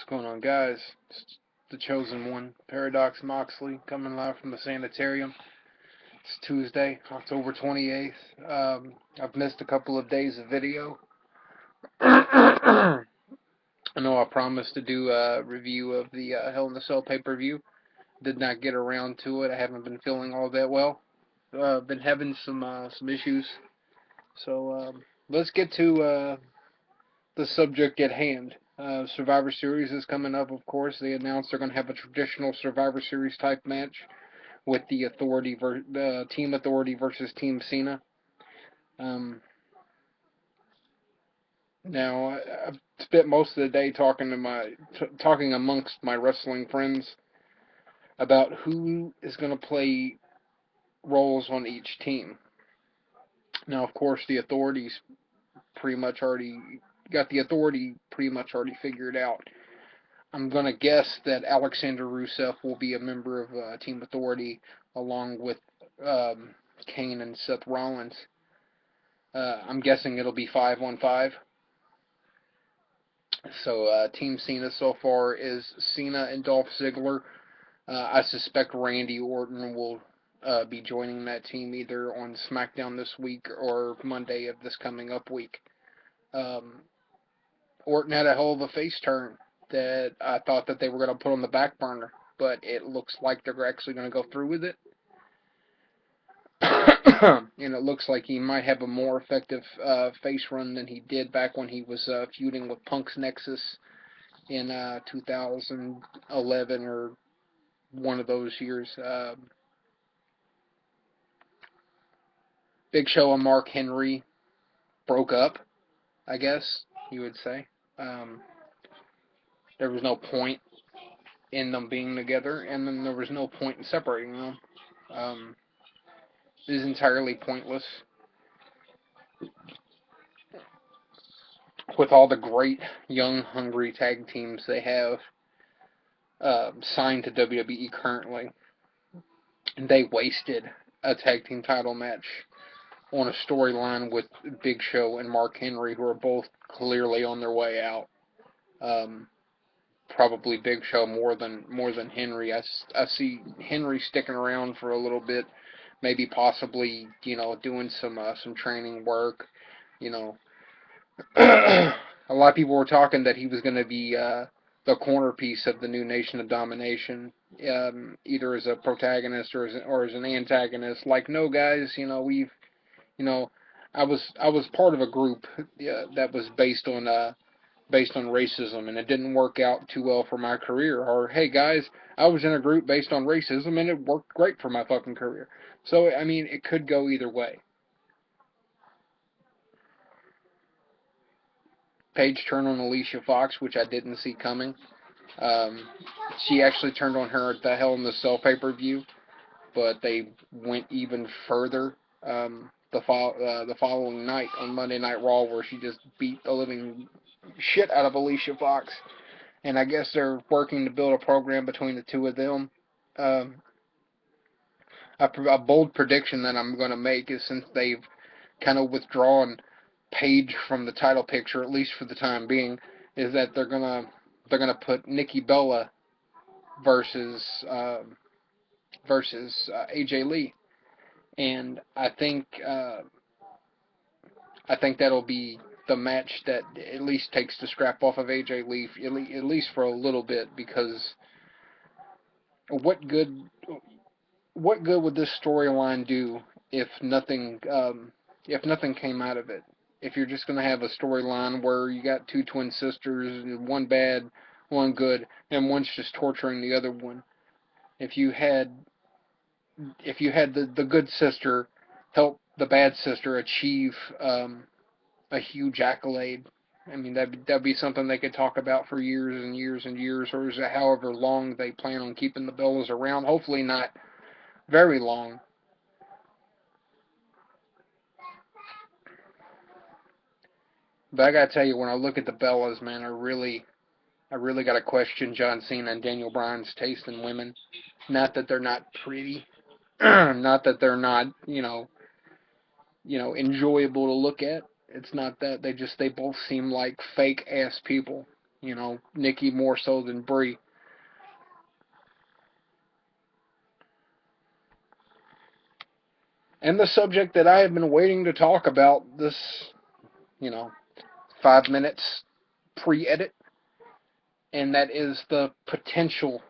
What's going on, guys? It's the chosen one, Paradox Moxley, coming live from the sanitarium. It's Tuesday, October 28th. I've missed a couple of days of video. I know I promised to do a review of the Hell in the Cell pay-per-view. Did not get around to it. I haven't been feeling all that well. Been having some issues. So let's get to the subject at hand. Survivor Series is coming up, of course. They announced they're going to have a traditional Survivor Series type match with the Team Authority versus Team Cena. Um, Now, I've spent most of the day talking amongst my wrestling friends about who is going to play roles on each team. Now, of course, the Authority's pretty much already got the Authority pretty much already figured out. I'm going to guess that Alexander Rusev will be a member of Team Authority along with Kane and Seth Rollins. I'm guessing it'll be 5-on-5. So Team Cena so far is Cena and Dolph Ziggler. I suspect Randy Orton will be joining that team either on SmackDown this week or Monday of this coming up week. Orton had a hell of a face turn that I thought that they were going to put on the back burner, but it looks like they're actually going to go through with it. And it looks like he might have a more effective face run than he did back when he was feuding with Punk's Nexus in 2011 or one of those years. Big Show and Mark Henry broke up, I guess you would say. There was no point in them being together, and then there was no point in separating them. It is entirely pointless. With all the great, young, hungry tag teams they have signed to WWE currently, they wasted a tag team title match on a storyline with Big Show and Mark Henry, who are both clearly on their way out. Probably Big Show more than Henry. I see Henry sticking around for a little bit, maybe possibly doing some training work. A lot of people were talking that he was going to be the corner piece of the new Nation of Domination, either as a protagonist or as an antagonist. Like, no, guys, we've I was part of a group that was based on racism, and it didn't work out too well for my career. Or, hey, guys, I was in a group based on racism, and it worked great for my fucking career. So, I mean, it could go either way. Paige turned on Alicia Fox, which I didn't see coming. She actually turned on her at the Hell in the Cell pay-per-view, but they went even further the following night on Monday Night Raw, where she just beat the living shit out of Alicia Fox. And I guess they're working to build a program between the two of them. A bold prediction that I'm going to make is, since they've kind of withdrawn Paige from the title picture, at least for the time being, is that they're gonna put Nikki Bella versus AJ Lee, and I think that'll be the match that at least takes the scrap off of AJ Lee, at least for a little bit, because what good would this storyline do if nothing came out of it? If you're just going to have a storyline where you got two twin sisters, one bad, one good, and one's just torturing the other one. If you had the good sister help the bad sister achieve a huge accolade, I mean, that'd be something they could talk about for years and years and years, or however long they plan on keeping the Bellas around. Hopefully not very long. But I gotta tell you, when I look at the Bellas, man, I really gotta question John Cena and Daniel Bryan's taste in women. Not that they're not pretty, not that they're not, enjoyable to look at. It's not that. They both seem like fake ass people. Nikki more so than Brie. And the subject that I have been waiting to talk about this, you know, 5 minutes pre-edit, and that is the potential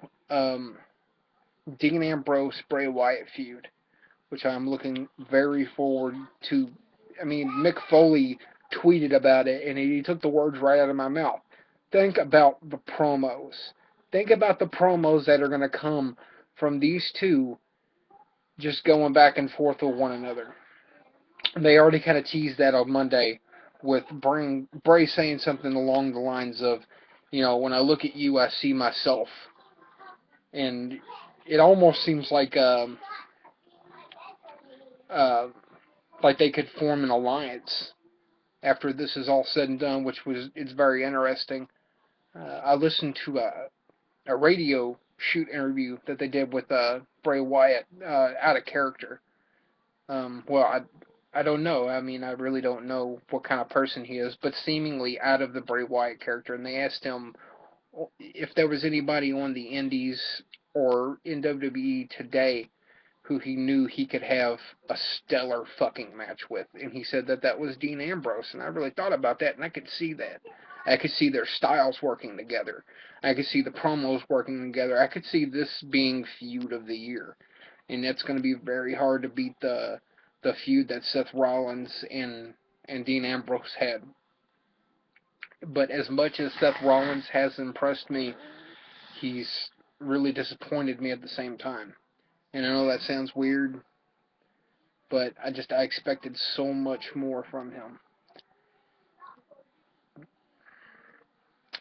Dean Ambrose Bray Wyatt feud, which I'm looking very forward to. I mean, Mick Foley tweeted about it, and he took the words right out of my mouth. Think about the promos. Think about the promos that are going to come from these two just going back and forth with one another. They already kind of teased that on Monday with Bray saying something along the lines of, when I look at you, I see myself. And it almost seems uh, like they could form an alliance after this is all said and done, it's very interesting. I listened to a radio shoot interview that they did with Bray Wyatt out of character. I don't know. I mean, I really don't know what kind of person he is, but seemingly out of the Bray Wyatt character. And they asked him if there was anybody on the Indies or in WWE today who he knew he could have a stellar fucking match with. And he said that was Dean Ambrose. And I really thought about that, and I could see that. I could see their styles working together. I could see the promos working together. I could see this being feud of the year. And that's going to be very hard to beat the feud that Seth Rollins and Dean Ambrose had. But as much as Seth Rollins has impressed me, he's really disappointed me at the same time. And I know that sounds weird, but I expected so much more from him.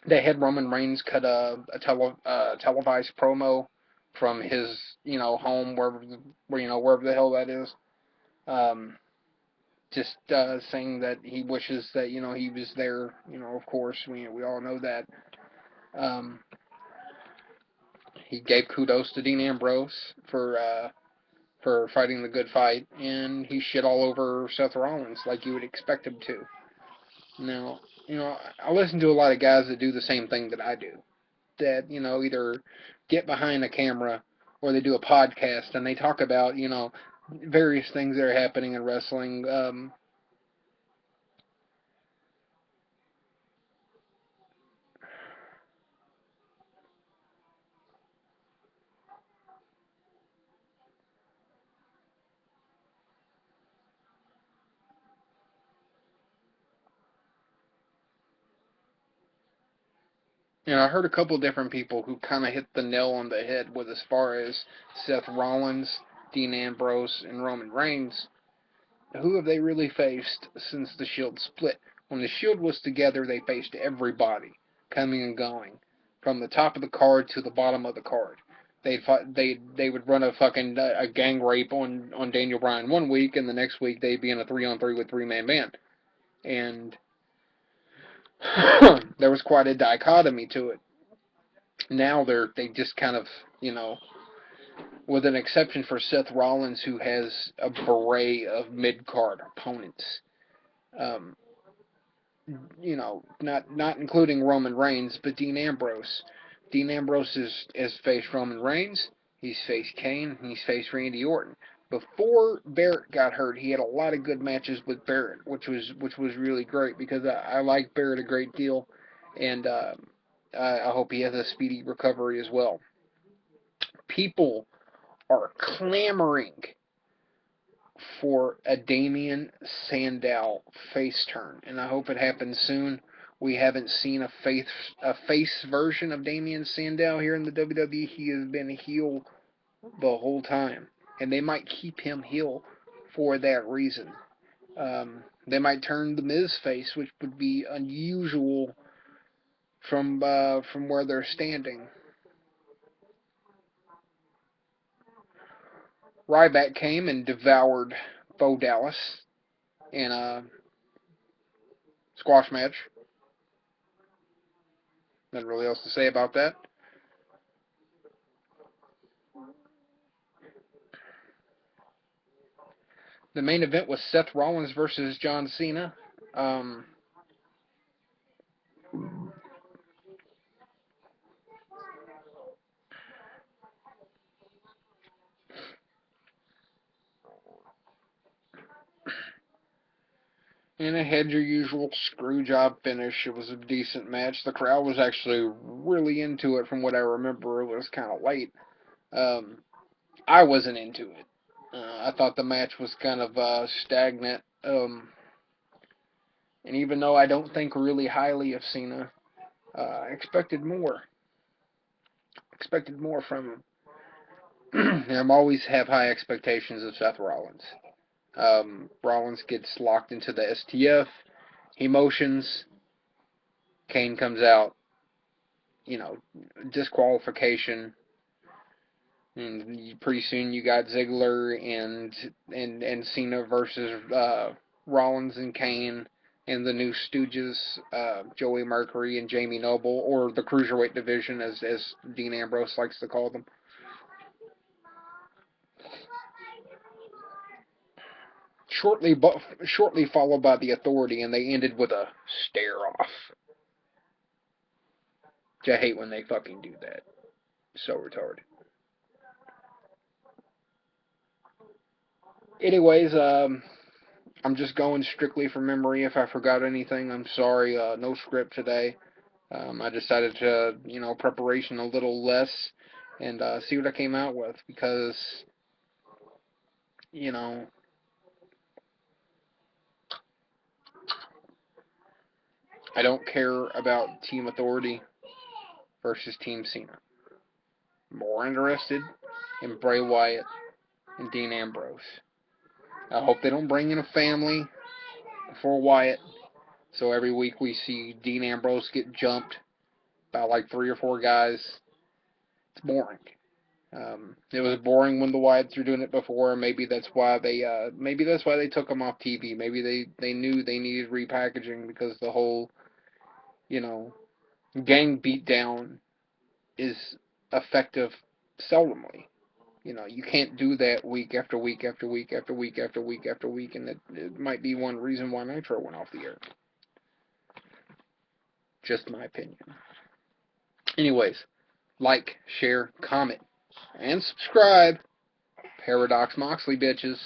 They had Roman Reigns cut a televised promo from his home wherever the hell that is. Just saying that he wishes that he was there. Of course we all know that. Um, he gave kudos to Dean Ambrose for fighting the good fight, and he shit all over Seth Rollins like you would expect him to. Now, I listen to a lot of guys that do the same thing that I do. That, either get behind a camera or they do a podcast and they talk about, various things that are happening in wrestling. I heard a couple different people who kind of hit the nail on the head with as far as Seth Rollins, Dean Ambrose, and Roman Reigns. Who have they really faced since the Shield split? When the Shield was together, they faced everybody, coming and going, from the top of the card to the bottom of the card. They would run a gang rape on Daniel Bryan one week, and the next week they'd be in a 3-on-3 with 3-man band, and there was quite a dichotomy to it. Now they just kind of with an exception for Seth Rollins, who has a beret of mid-card opponents. Um, not including Roman Reigns, but Dean Ambrose. Dean Ambrose has faced Roman Reigns, he's faced Kane, and he's faced Randy Orton. Before Barrett got hurt, he had a lot of good matches with Barrett, which was really great because I like Barrett a great deal, and I hope he has a speedy recovery as well. People are clamoring for a Damien Sandow face turn, and I hope it happens soon. We haven't seen a face version of Damien Sandow here in the WWE. He has been heel the whole time, and they might keep him heel for that reason. They might turn the Miz face, which would be unusual from where they're standing. Ryback came and devoured Bo Dallas in a squash match. Nothing really else to say about that. The main event was Seth Rollins versus John Cena. And it had your usual screw job finish. It was a decent match. The crowd was actually really into it from what I remember. It was kind of late. Um, I wasn't into it. I thought the match was kind of stagnant. And even though I don't think really highly of Cena, I expected more. Expected more from him. And I always have high expectations of Seth Rollins. Rollins gets locked into the STF. He motions. Kane comes out. Disqualification. And pretty soon you got Ziggler and Cena versus Rollins and Kane and the new Stooges, Joey Mercury and Jamie Noble, or the Cruiserweight division as Dean Ambrose likes to call them. Shortly followed by the Authority, and they ended with a stare off. I hate when they fucking do that. So retarded. Anyways, I'm just going strictly from memory. If I forgot anything, I'm sorry. No script today. I decided to, preparation a little less and see what I came out with because, you know, I don't care about Team Authority versus Team Cena. I'm more interested in Bray Wyatt and Dean Ambrose. I hope they don't bring in a family for Wyatt, so every week we see Dean Ambrose get jumped by like 3 or 4 guys. It's boring. It was boring when the Wyatts were doing it before. Maybe that's why they took them off TV. Maybe they knew they needed repackaging because the whole, gang beatdown is effective seldomly. You can't do that week after week after week after week after week after week, and it might be one reason why Nitro went off the air. Just my opinion. Anyways, like, share, comment, and subscribe. Paradox Moxley, bitches.